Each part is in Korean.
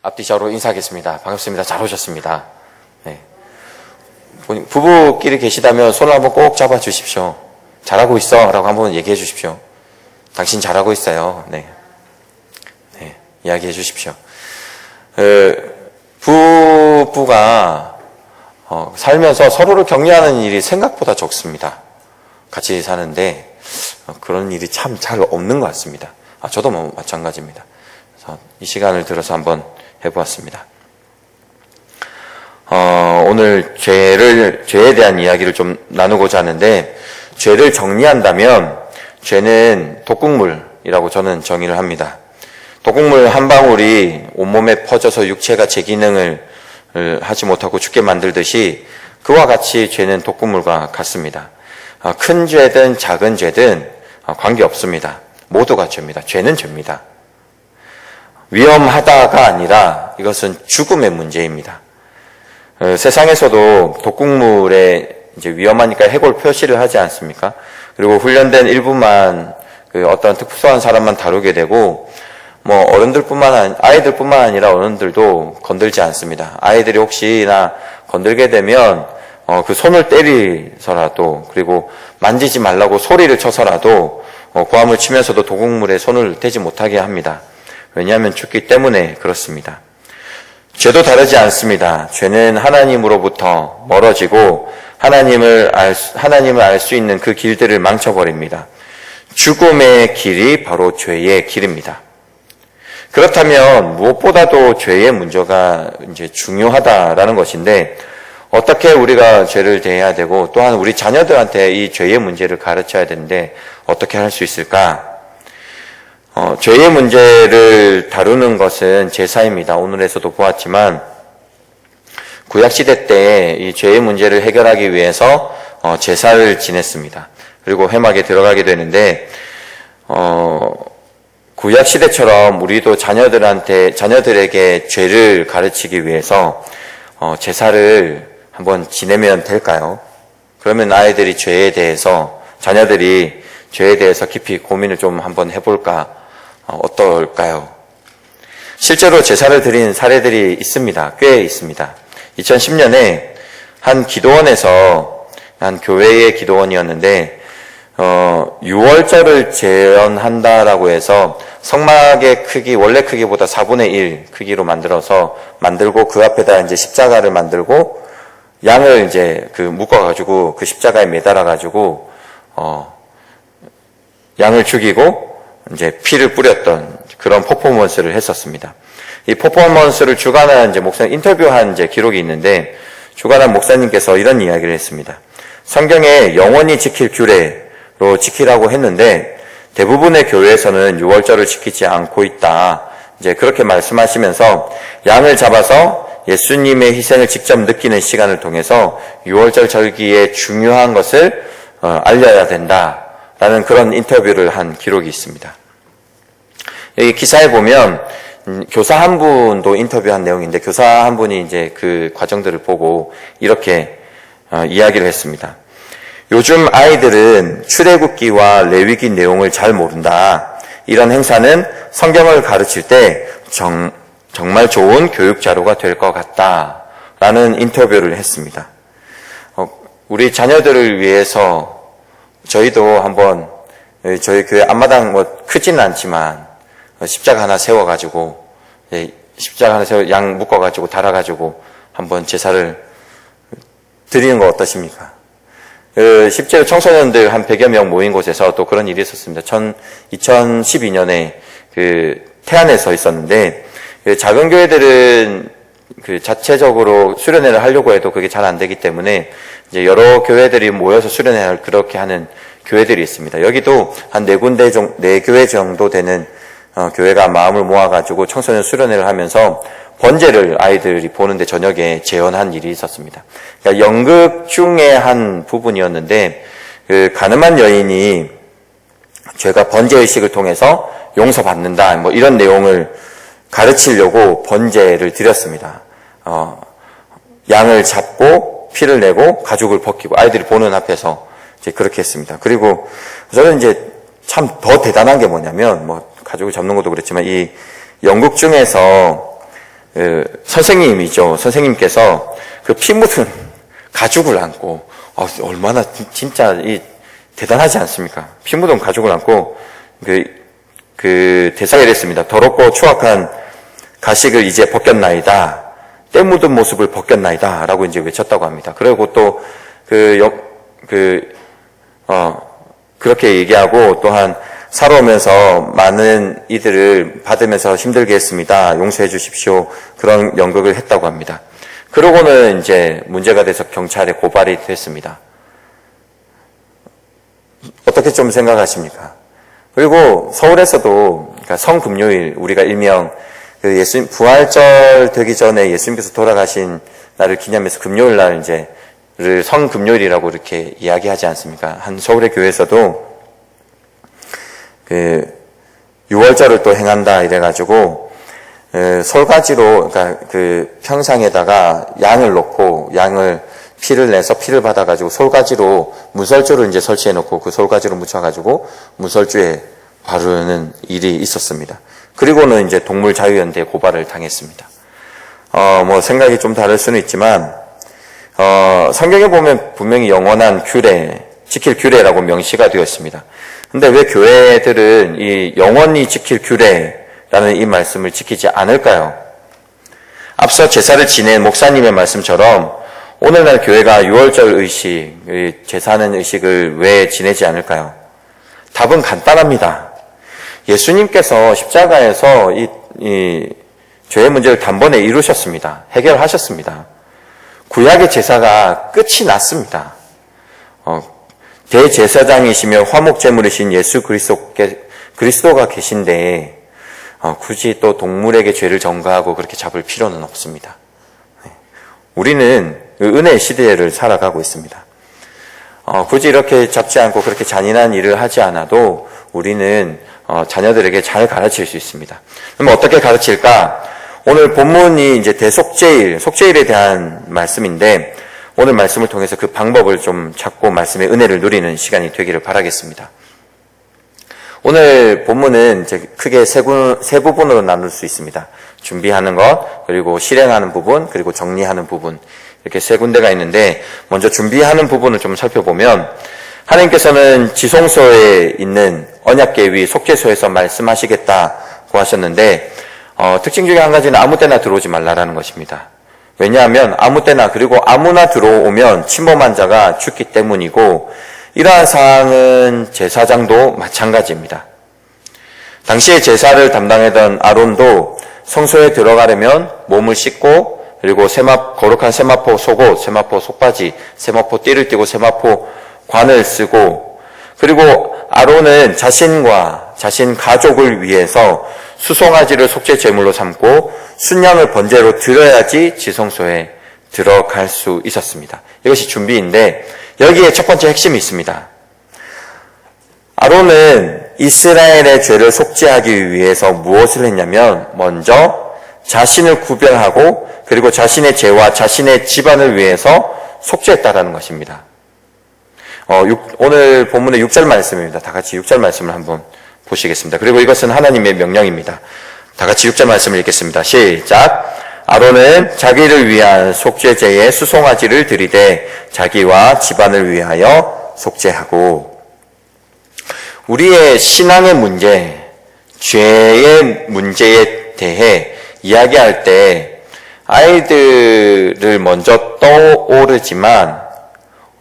앞뒤 좌우로 인사하겠습니다. 반갑습니다. 잘 오셨습니다. 네. 부부끼리 계시다면 손을 한번 꼭 잡아 주십시오. 잘하고 있어 라고 한번 얘기해 주십시오. 당신 잘하고 있어요. 네. 네. 이야기해 주십시오. 부부가 살면서 서로를 격려하는 일이 생각보다 적습니다. 같이 사는데 그런 일이 참 잘 없는 것 같습니다. 저도 뭐 마찬가지입니다. 그래서 이 시간을 들어서 한번 해보았습니다. 오늘 죄에 대한 이야기를 좀 나누고자 하는데, 죄를 정리한다면 죄는 독극물이라고 저는 정의를 합니다. 독극물 한 방울이 온몸에 퍼져서 육체가 제 기능을 하지 못하고 죽게 만들듯이 그와 같이 죄는 독극물과 같습니다. 큰 죄든 작은 죄든 관계없습니다. 모두가 죄입니다. 죄는 죄입니다. 위험하다가 아니라 이것은 죽음의 문제입니다. 세상에서도 독극물에 이제 위험하니까 해골 표시를 하지 않습니까? 그리고 훈련된 일부만 어떤 특수한 사람만 다루게 되고, 아이들뿐만 아니라 어른들도 건들지 않습니다. 아이들이 혹시나 건들게 되면 그 손을 때리서라도, 그리고 만지지 말라고 소리를 쳐서라도 고함을 치면서도 독극물에 손을 대지 못하게 합니다. 왜냐하면 죽기 때문에 그렇습니다. 죄도 다르지 않습니다. 죄는 하나님으로부터 멀어지고 하나님을 알 수 있는 그 길들을 망쳐버립니다. 죽음의 길이 바로 죄의 길입니다. 그렇다면 무엇보다도 죄의 문제가 이제 중요하다라는 것인데, 어떻게 우리가 죄를 대해야 되고, 또한 우리 자녀들한테 이 죄의 문제를 가르쳐야 되는데 어떻게 할 수 있을까? 죄의 문제를 다루는 것은 제사입니다. 오늘에서도 보았지만 구약시대 때 이 죄의 문제를 해결하기 위해서 제사를 지냈습니다. 그리고 회막에 들어가게 되는데, 구약시대처럼 우리도 자녀들에게 죄를 가르치기 위해서 제사를 한번 지내면 될까요? 그러면 자녀들이 죄에 대해서 깊이 고민을 좀 한번 해볼까? 어떨까요? 실제로 제사를 드린 사례들이 있습니다. 꽤 있습니다. 2010년에 한 교회의 기도원이었는데, 6월절을 재현한다라고 해서 성막의 크기, 원래 크기보다 4분의 1 크기로 만들고 그 앞에다 이제 십자가를 만들고 양을 이제 묶어가지고 그 십자가에 매달아가지고, 양을 죽이고 이제 피를 뿌렸던 그런 퍼포먼스를 했었습니다. 이 퍼포먼스를 주관한 목사님 인터뷰한 기록이 있는데, 주관한 목사님께서 이런 이야기를 했습니다. 성경에 영원히 지킬 규례로 지키라고 했는데 대부분의 교회에서는 6월절을 지키지 않고 있다. 이제 그렇게 말씀하시면서 양을 잡아서 예수님의 희생을 직접 느끼는 시간을 통해서 6월절 절기의 중요한 것을 알려야 된다라는 그런 인터뷰를 한 기록이 있습니다. 여기 기사에 보면 교사 한 분도 인터뷰한 내용인데, 교사 한 분이 이제 그 과정들을 보고 이렇게 이야기를 했습니다. 요즘 아이들은 출애굽기와 레위기 내용을 잘 모른다. 이런 행사는 성경을 가르칠 때 정말 좋은 교육 자료가 될 것 같다. 라는 인터뷰를 했습니다. 우리 자녀들을 위해서 저희도 한번 저희 교회 앞마당 크지는 않지만 십자가 하나 세워가지고, 양 묶어가지고 달아가지고 한번 제사를 드리는 거 어떠십니까? 실제로 청소년들 한 100여 명 모인 곳에서 또 그런 일이 있었습니다. 2012년에 태안에서 있었는데, 작은 교회들은 자체적으로 수련회를 하려고 해도 그게 잘 안 되기 때문에 이제 여러 교회들이 모여서 수련회를 그렇게 하는 교회들이 있습니다. 여기도 한 4교회 정도 되는 교회가 마음을 모아가지고 청소년 수련회를 하면서 번제를 아이들이 보는데 저녁에 재현한 일이 있었습니다. 그러니까 연극 중의 한 부분이었는데, 가늠한 여인이 죄가 번제의식을 통해서 용서받는다, 이런 내용을 가르치려고 번제를 드렸습니다. 양을 잡고 피를 내고 가죽을 벗기고 아이들이 보는 앞에서 이제 그렇게 했습니다. 그리고 저는 이제 참 더 대단한 게 뭐냐면, 가죽을 잡는 것도 그렇지만 이 연극 중에서 선생님이죠. 선생님께서 그 피 묻은 가죽을 안고, 얼마나 진짜 대단하지 않습니까? 피 묻은 가죽을 안고 그 대사가 이랬습니다. 더럽고 추악한 가식을 이제 벗겼나이다. 때 묻은 모습을 벗겼나이다. 라고 이제 외쳤다고 합니다. 그리고 또 그렇게 얘기하고 또한 살아오면서 많은 이들을 받으면서 힘들게 했습니다. 용서해 주십시오. 그런 연극을 했다고 합니다. 그러고는 이제 문제가 돼서 경찰에 고발이 됐습니다. 어떻게 좀 생각하십니까? 그리고 서울에서도 그러니까 성금요일 우리가 일명 그 예수님 부활절 되기 전에 예수님께서 돌아가신 날을 기념해서 금요일 날 이제를 성금요일이라고 이렇게 이야기하지 않습니까? 한 서울의 교회에서도 그 6월절을 또 행한다 이래가지고 솔가지로 그러니까 그 평상에다가 양을 놓고 피를 내서 피를 받아가지고 솔가지로 무설주를 이제 설치해 놓고 그 솔가지로 묻혀가지고 무설주에 바르는 일이 있었습니다. 그리고는 이제 동물자유연대에 고발을 당했습니다. 생각이 좀 다를 수는 있지만, 성경에 보면 분명히 영원한 규례, 지킬 규례라고 명시가 되어 있습니다. 근데 왜 교회들은 이 영원히 지킬 규례라는 이 말씀을 지키지 않을까요? 앞서 제사를 지낸 목사님의 말씀처럼 오늘날 교회가 6월절 의식, 제사하는 의식을 왜 지내지 않을까요? 답은 간단합니다. 예수님께서 십자가에서 이 죄의 문제를 단번에 이루셨습니다. 해결하셨습니다. 구약의 제사가 끝이 났습니다. 대제사장이시며 화목제물이신 예수 그리스도가 계신데 굳이 또 동물에게 죄를 전가하고 그렇게 잡을 필요는 없습니다. 우리는 은혜의 시대를 살아가고 있습니다. 굳이 이렇게 잡지 않고 그렇게 잔인한 일을 하지 않아도 우리는 자녀들에게 잘 가르칠 수 있습니다. 그럼 어떻게 가르칠까? 오늘 본문이 이제 속죄일에 대한 말씀인데 오늘 말씀을 통해서 그 방법을 좀 찾고 말씀의 은혜를 누리는 시간이 되기를 바라겠습니다. 오늘 본문은 이제 크게 세 부분으로 나눌 수 있습니다. 준비하는 것, 그리고 실행하는 부분, 그리고 정리하는 부분. 이렇게 세 군데가 있는데 먼저 준비하는 부분을 좀 살펴보면 하나님께서는 지성소에 있는 언약궤 위 속죄소에서 말씀하시겠다고 하셨는데 특징 중에 한 가지는 아무 때나 들어오지 말라라는 것입니다. 왜냐하면 아무 때나 그리고 아무나 들어오면 침범한 자가 죽기 때문이고 이러한 사항은 제사장도 마찬가지입니다. 당시에 제사를 담당하던 아론도 성소에 들어가려면 몸을 씻고 그리고 거룩한 세마포 속옷, 세마포 속바지, 세마포 띠를 띠고 세마포 관을 쓰고 그리고 아론은 자신과 자신 가족을 위해서 수송아지를 속죄 제물로 삼고 순양을 번제로 드려야지 지성소에 들어갈 수 있었습니다. 이것이 준비인데 여기에 첫 번째 핵심이 있습니다. 아론은 이스라엘의 죄를 속죄하기 위해서 무엇을 했냐면 먼저 자신을 구별하고 그리고 자신의 죄와 자신의 집안을 위해서 속죄했다라는 것입니다. 오늘 본문의 6절 말씀입니다. 다 같이 6절 말씀을 한번 보시겠습니다. 그리고 이것은 하나님의 명령입니다. 다 같이 6절 말씀을 읽겠습니다. 시작! 아론은 자기를 위한 속죄제에 수송아지를 드리되 자기와 집안을 위하여 속죄하고 우리의 신앙의 문제, 죄의 문제에 대해 이야기할 때 아이들을 먼저 떠오르지만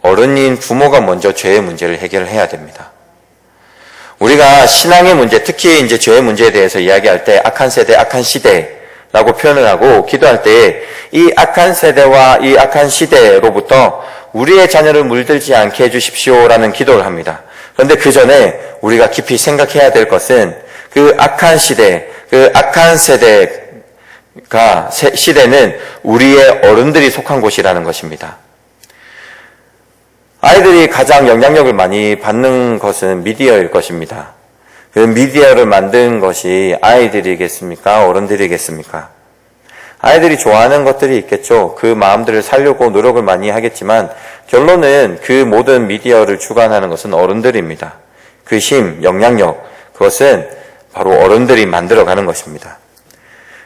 어른인 부모가 먼저 죄의 문제를 해결해야 됩니다. 우리가 신앙의 문제, 특히 이제 죄의 문제에 대해서 이야기할 때 악한 세대, 악한 시대라고 표현을 하고 기도할 때 이 악한 세대와 이 악한 시대로부터 우리의 자녀를 물들지 않게 해주십시오라는 기도를 합니다. 그런데 그 전에 우리가 깊이 생각해야 될 것은 그 악한 시대, 그 악한 시대는 우리의 어른들이 속한 곳이라는 것입니다. 아이들이 가장 영향력을 많이 받는 것은 미디어일 것입니다. 그 미디어를 만든 것이 아이들이겠습니까? 어른들이겠습니까? 아이들이 좋아하는 것들이 있겠죠. 그 마음들을 살려고 노력을 많이 하겠지만 결론은 그 모든 미디어를 주관하는 것은 어른들입니다. 그 힘, 영향력, 그것은 바로 어른들이 만들어가는 것입니다.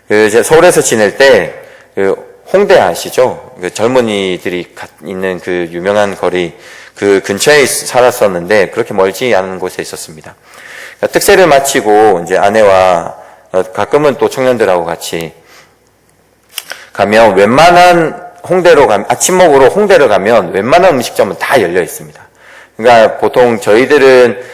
제가 서울에서 지낼 때, 홍대 아시죠? 젊은이들이 있는 그 유명한 거리, 그 근처에 살았었는데, 그렇게 멀지 않은 곳에 있었습니다. 그러니까 특세를 마치고, 이제 아내와, 가끔은 또 청년들하고 같이 가면, 아침 먹으러 홍대로 가면, 웬만한 음식점은 다 열려 있습니다. 그러니까 보통 저희들은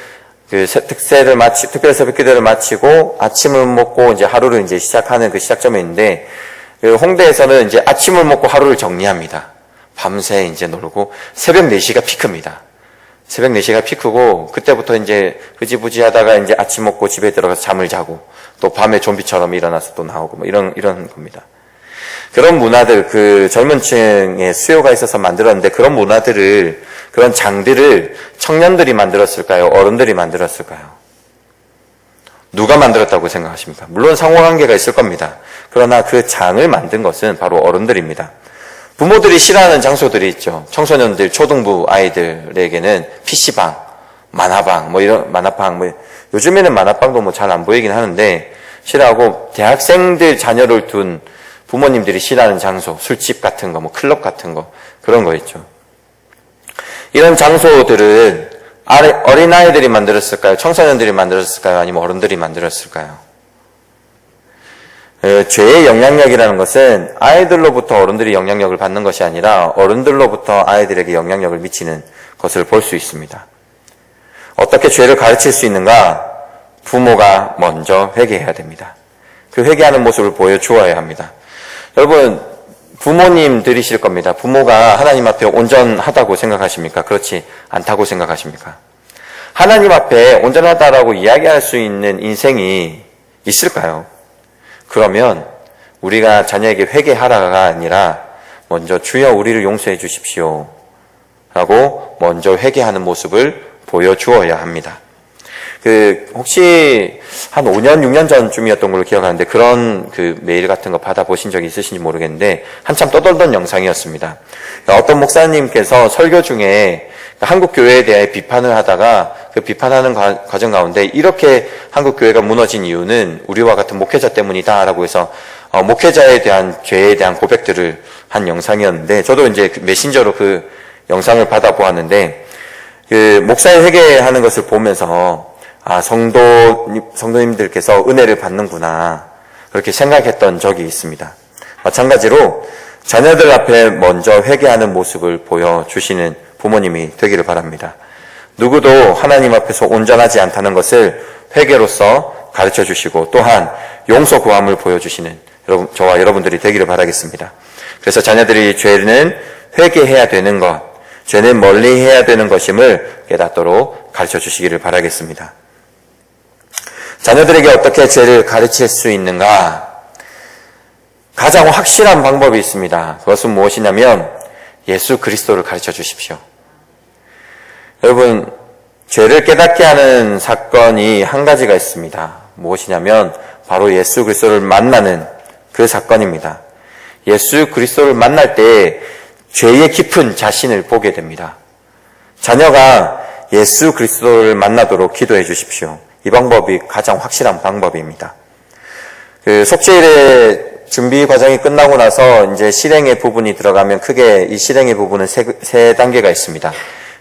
특별 새벽 기도를 마치고 아침을 먹고 이제 하루를 이제 시작하는 그 시작점에 있는데, 홍대에서는 이제 아침을 먹고 하루를 정리합니다. 밤새 이제 놀고, 새벽 4시가 피크입니다. 새벽 4시가 피크고, 그때부터 이제 흐지부지 하다가 이제 아침 먹고 집에 들어가서 잠을 자고, 또 밤에 좀비처럼 일어나서 또 나오고, 뭐 이런 겁니다. 그런 문화들, 그 젊은 층의 수요가 있어서 만들었는데, 그런 장들을 청년들이 만들었을까요? 어른들이 만들었을까요? 누가 만들었다고 생각하십니까? 물론 상호관계가 있을 겁니다. 그러나 그 장을 만든 것은 바로 어른들입니다. 부모들이 싫어하는 장소들이 있죠. 청소년들, 초등부 아이들에게는 PC방, 만화방, 요즘에는 만화방도 잘 안 보이긴 하는데, 싫어하고, 대학생들 자녀를 둔 부모님들이 싫어하는 장소, 술집 같은 거, 클럽 같은 거, 그런 거 있죠. 이런 장소들은 어린아이들이 만들었을까요? 청소년들이 만들었을까요? 아니면 어른들이 만들었을까요? 죄의 영향력이라는 것은 아이들로부터 어른들이 영향력을 받는 것이 아니라 어른들로부터 아이들에게 영향력을 미치는 것을 볼 수 있습니다. 어떻게 죄를 가르칠 수 있는가? 부모가 먼저 회개해야 됩니다. 그 회개하는 모습을 보여주어야 합니다. 여러분, 부모님들이실 겁니다. 부모가 하나님 앞에 온전하다고 생각하십니까? 그렇지 않다고 생각하십니까? 하나님 앞에 온전하다라고 이야기할 수 있는 인생이 있을까요? 그러면 우리가 자녀에게 회개하라가 아니라 먼저 주여 우리를 용서해 주십시오 라고 먼저 회개하는 모습을 보여주어야 합니다. 혹시 한 5년, 6년 전쯤이었던 걸로 기억하는데 그런 메일 같은 거 받아보신 적이 있으신지 모르겠는데 한참 떠돌던 영상이었습니다. 어떤 목사님께서 설교 중에 한국 교회에 대해 비판을 하다가 그 비판하는 과정 가운데 이렇게 한국 교회가 무너진 이유는 우리와 같은 목회자 때문이다라고 해서 목회자에 대한 죄에 대한 고백들을 한 영상이었는데 저도 이제 메신저로 그 영상을 받아보았는데 목사의 회개하는 것을 보면서 성도님들께서 은혜를 받는구나 그렇게 생각했던 적이 있습니다. 마찬가지로 자녀들 앞에 먼저 회개하는 모습을 보여주시는 부모님이 되기를 바랍니다. 누구도 하나님 앞에서 온전하지 않다는 것을 회개로서 가르쳐 주시고 또한 용서 구함을 보여주시는 저와 여러분들이 되기를 바라겠습니다. 그래서 자녀들이 죄는 회개해야 되는 것, 죄는 멀리해야 되는 것임을 깨닫도록 가르쳐 주시기를 바라겠습니다. 자녀들에게 어떻게 죄를 가르칠 수 있는가? 가장 확실한 방법이 있습니다. 그것은 무엇이냐면 예수 그리스도를 가르쳐 주십시오. 여러분, 죄를 깨닫게 하는 사건이 한 가지가 있습니다. 무엇이냐면 바로 예수 그리스도를 만나는 그 사건입니다. 예수 그리스도를 만날 때 죄의 깊은 자신을 보게 됩니다. 자녀가 예수 그리스도를 만나도록 기도해 주십시오. 이 방법이 가장 확실한 방법입니다. 속죄일의 준비 과정이 끝나고 나서 이제 실행의 부분이 들어가면 크게 이 실행의 부분은 세 단계가 있습니다.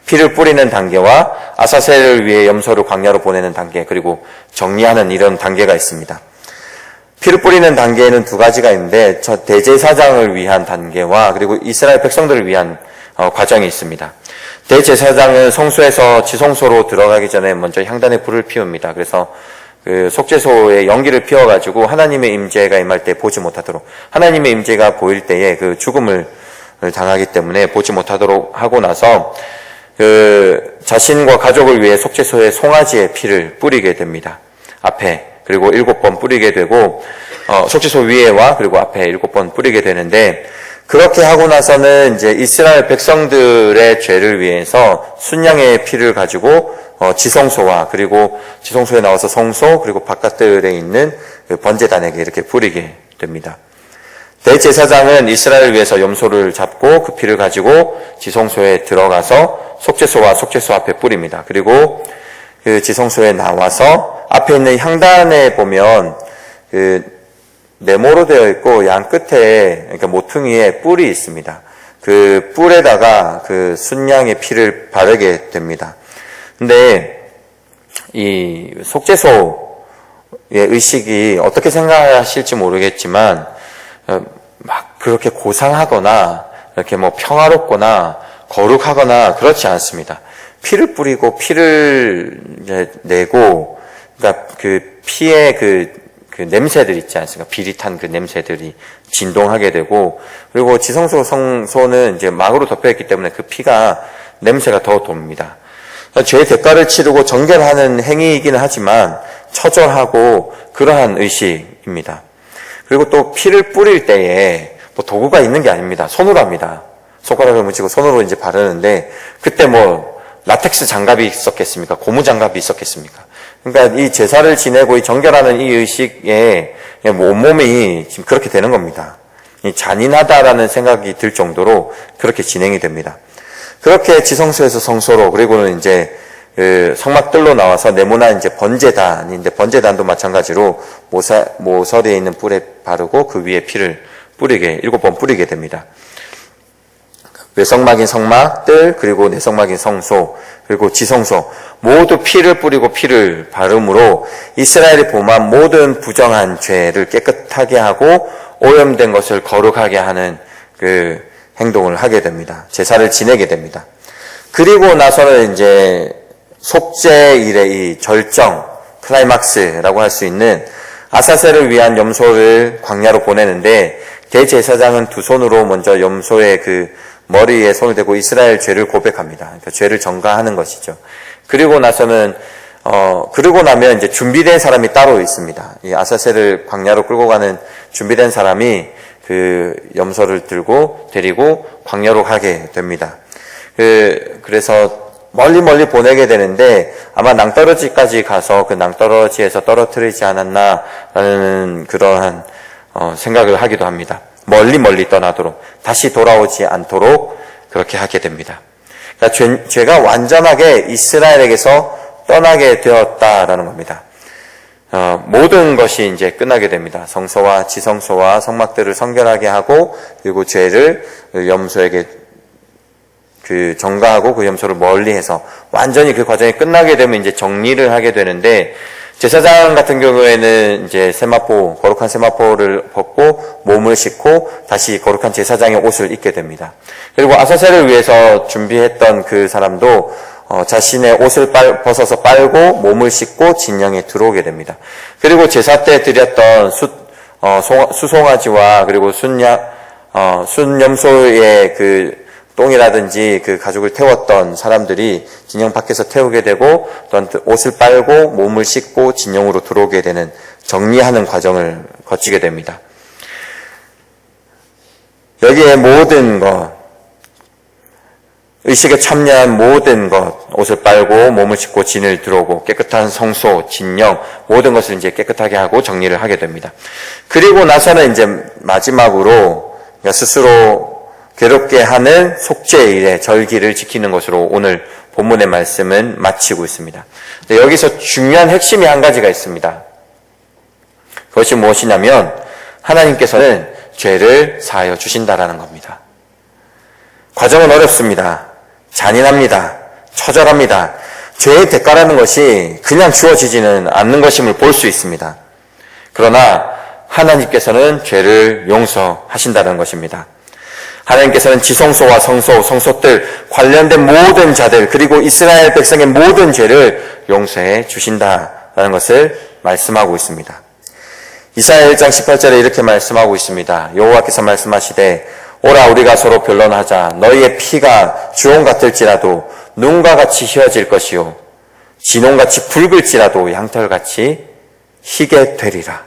피를 뿌리는 단계와 아사셀을 위해 염소를 광야로 보내는 단계, 그리고 정리하는 이런 단계가 있습니다. 피를 뿌리는 단계에는 두 가지가 있는데 대제사장을 위한 단계와 그리고 이스라엘 백성들을 위한 과정이 있습니다. 대제사장은 성소에서 지성소로 들어가기 전에 먼저 향단에 불을 피웁니다. 그래서 속죄소에 연기를 피워가지고 하나님의 임재가 임할 때 보지 못하도록, 하나님의 임재가 보일 때에 죽음을 당하기 때문에 보지 못하도록 하고 나서 자신과 가족을 위해 속죄소에 송아지의 피를 뿌리게 됩니다. 앞에 그리고 7번 뿌리게 되고 속죄소 위에와 그리고 앞에 7번 뿌리게 되는데, 그렇게 하고 나서는 이제 이스라엘 백성들의 죄를 위해서 순양의 피를 가지고 지성소와 그리고 지성소에 나와서 성소 그리고 바깥들에 있는 번제단에게 이렇게 뿌리게 됩니다. 대제사장은 이스라엘을 위해서 염소를 잡고 그 피를 가지고 지성소에 들어가서 속죄소와 속죄소 앞에 뿌립니다. 그리고 그 지성소에 나와서 앞에 있는 향단에 보면 네모로 되어 있고 양 끝에 그러니까 모퉁이에 뿔이 있습니다. 그 뿔에다가 그 순양의 피를 바르게 됩니다. 근데 이 속죄소의 의식이 어떻게 생각하실지 모르겠지만 막 그렇게 고상하거나 이렇게 뭐 평화롭거나 거룩하거나 그렇지 않습니다. 피를 뿌리고 피를 이제 내고 그러니까 그 피의 그 냄새들 있지 않습니까? 비릿한 그 냄새들이 진동하게 되고, 그리고 지성소 성소는 이제 막으로 덮여있기 때문에 그 피가 냄새가 더 돕니다. 죄의 대가를 치르고 정결하는 행위이기는 하지만 처절하고 그러한 의식입니다. 그리고 또 피를 뿌릴 때에 뭐 도구가 있는 게 아닙니다. 손으로 합니다. 손가락을 묻히고 손으로 이제 바르는데, 그때 뭐 라텍스 장갑이 있었겠습니까? 고무 장갑이 있었겠습니까? 그러니까 이 제사를 지내고 이 정결하는 이 의식에 온몸이 지금 그렇게 되는 겁니다. 이 잔인하다라는 생각이 들 정도로 그렇게 진행이 됩니다. 그렇게 지성소에서 성소로, 그리고는 이제 그 성막들로 나와서 네모난 이제 번제단인데, 번제단도 마찬가지로 모서리에 있는 뿔에 바르고 그 위에 피를 뿌리게 7번 뿌리게 됩니다. 외성막인 성막들, 그리고 내성막인 성소, 그리고 지성소 모두 피를 뿌리고 피를 바름으로 이스라엘이 범한 모든 부정한 죄를 깨끗하게 하고 오염된 것을 거룩하게 하는 그 행동을 하게 됩니다. 제사를 지내게 됩니다. 그리고 나서는 이제 속죄일의 이 절정, 클라이막스라고 할 수 있는 아사셀을 위한 염소를 광야로 보내는데, 대제사장은 두 손으로 먼저 염소의 그 머리에 손을 대고 이스라엘 죄를 고백합니다. 그러니까 죄를 전가하는 것이죠. 그리고 나서는 그러고 나면 이제 준비된 사람이 따로 있습니다. 이 아사셀을 광야로 끌고 가는 준비된 사람이 그 염소를 데리고 광야로 가게 됩니다. 그래서 멀리 보내게 되는데, 아마 낭떠러지까지 가서 그 낭떠러지에서 떨어뜨리지 않았나라는 그러한 생각을 하기도 합니다. 멀리 떠나도록, 다시 돌아오지 않도록 그렇게 하게 됩니다. 그러니까 죄가 완전하게 이스라엘에게서 떠나게 되었다라는 겁니다. 모든 것이 이제 끝나게 됩니다. 성소와 지성소와 성막들을 성결하게 하고, 그리고 죄를 염소에게 그 전가하고 그 염소를 멀리해서 완전히 그 과정이 끝나게 되면 이제 정리를 하게 되는데, 제사장 같은 경우에는 이제 거룩한 세마포를 벗고 몸을 씻고 다시 거룩한 제사장의 옷을 입게 됩니다. 그리고 아사셀을 위해서 준비했던 그 사람도 자신의 옷을 벗어서 빨고 몸을 씻고 진영에 들어오게 됩니다. 그리고 제사 때 드렸던 수송아지와 그리고 순염소의 그 똥이라든지 그 가죽을 태웠던 사람들이 진영 밖에서 태우게 되고, 또한 옷을 빨고 몸을 씻고 진영으로 들어오게 되는 정리하는 과정을 거치게 됩니다. 여기에 모든 것, 의식에 참여한 모든 것, 옷을 빨고 몸을 씻고 진을 들어오고 깨끗한 성소, 진영, 모든 것을 이제 깨끗하게 하고 정리를 하게 됩니다. 그리고 나서는 이제 마지막으로 스스로 괴롭게 하는 속죄일의 절기를 지키는 것으로 오늘 본문의 말씀은 마치고 있습니다. 여기서 중요한 핵심이 한 가지가 있습니다. 그것이 무엇이냐면, 하나님께서는 죄를 사하여 주신다라는 겁니다. 과정은 어렵습니다. 잔인합니다. 처절합니다. 죄의 대가라는 것이 그냥 주어지지는 않는 것임을 볼 수 있습니다. 그러나 하나님께서는 죄를 용서하신다는 것입니다. 하나님께서는 지성소와 성소들, 관련된 모든 자들, 그리고 이스라엘 백성의 모든 죄를 용서해 주신다라는 것을 말씀하고 있습니다. 이사야 1장 18절에 이렇게 말씀하고 있습니다. 여호와께서 말씀하시되, 오라 우리가 서로 변론하자. 너희의 피가 주홍 같을지라도 눈과 같이 희어질 것이요 진홍같이 붉을지라도 양털같이 희게 되리라.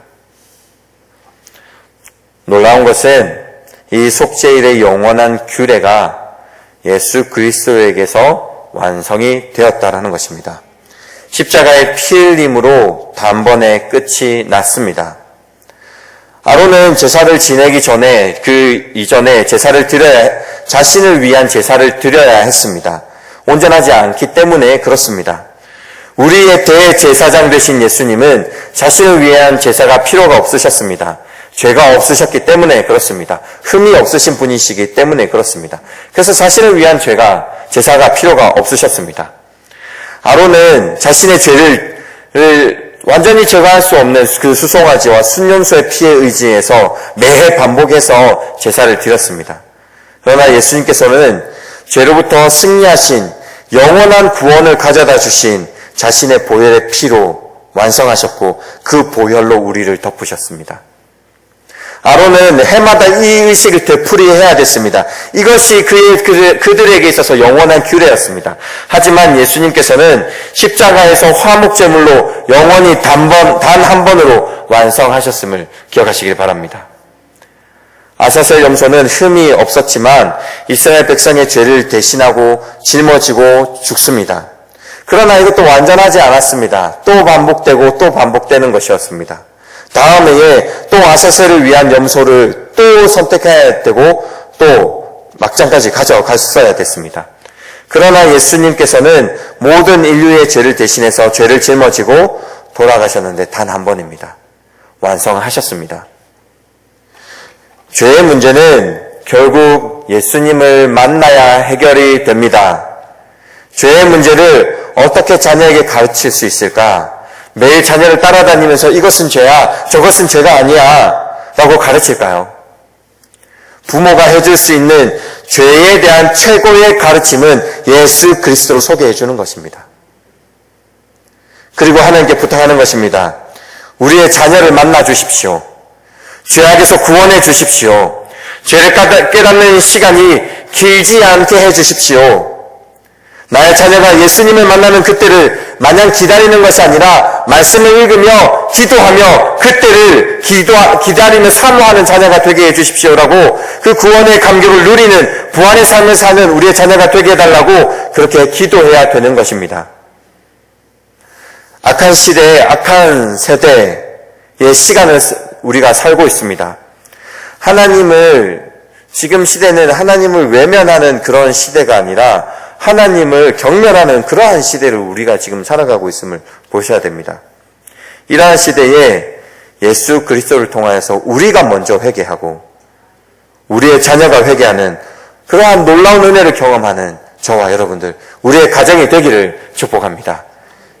놀라운 것은 이 속죄일의 영원한 규례가 예수 그리스도에게서 완성이 되었다라는 것입니다. 십자가의 피 흘림으로 단번에 끝이 났습니다. 아론은 제사를 지내기 전에, 그 이전에 자신을 위한 제사를 드려야 했습니다. 온전하지 않기 때문에 그렇습니다. 우리의 대제사장 되신 예수님은 자신을 위한 제사가 필요가 없으셨습니다. 죄가 없으셨기 때문에 그렇습니다. 흠이 없으신 분이시기 때문에 그렇습니다. 그래서 자신을 위한 제사가 필요가 없으셨습니다. 아론은 자신의 죄를 완전히 제거할 수 없는 그 수송아지와 순염소의 피에 의지해서 매해 반복해서 제사를 드렸습니다. 그러나 예수님께서는 죄로부터 승리하신 영원한 구원을 가져다 주신 자신의 보혈의 피로 완성하셨고 그 보혈로 우리를 덮으셨습니다. 아론은 해마다 이 의식을 되풀이해야 됐습니다. 이것이 그들에게 있어서 영원한 규례였습니다. 하지만 예수님께서는 십자가에서 화목제물로 영원히 단 한 번으로 완성하셨음을 기억하시길 바랍니다. 아사셀 염소는 흠이 없었지만 이스라엘 백성의 죄를 대신하고 짊어지고 죽습니다. 그러나 이것도 완전하지 않았습니다. 또 반복되고 또 반복되는 것이었습니다. 다음 해에 또 아사셀을 위한 염소를 또 선택해야 되고 또 막장까지 가져갔어야 됐습니다. 그러나 예수님께서는 모든 인류의 죄를 대신해서 죄를 짊어지고 돌아가셨는데 단 한 번입니다. 완성하셨습니다. 죄의 문제는 결국 예수님을 만나야 해결이 됩니다. 죄의 문제를 어떻게 자녀에게 가르칠 수 있을까? 매일 자녀를 따라다니면서 이것은 죄야, 저것은 죄가 아니야 라고 가르칠까요? 부모가 해줄 수 있는 죄에 대한 최고의 가르침은 예수 그리스도로 소개해 주는 것입니다. 그리고 하나님께 부탁하는 것입니다. 우리의 자녀를 만나 주십시오. 죄악에서 구원해 주십시오. 죄를 깨닫는 시간이 길지 않게 해 주십시오. 나의 자녀가 예수님을 만나는 그때를 마냥 기다리는 것이 아니라 말씀을 읽으며 기도하며 그때를 기다리며 사모하는 자녀가 되게 해주십시오라고 그 구원의 감격을 누리는 부활의 삶을 사는 우리의 자녀가 되게 해달라고 그렇게 기도해야 되는 것입니다. 악한 시대에 악한 세대의 시간을 우리가 살고 있습니다. 지금 시대는 하나님을 외면하는 그런 시대가 아니라 하나님을 경멸하는 그러한 시대를 우리가 지금 살아가고 있음을 보셔야 됩니다. 이러한 시대에 예수 그리스도를 통하여서 우리가 먼저 회개하고 우리의 자녀가 회개하는 그러한 놀라운 은혜를 경험하는 저와 여러분들, 우리의 가정이 되기를 축복합니다.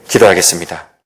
기도하겠습니다.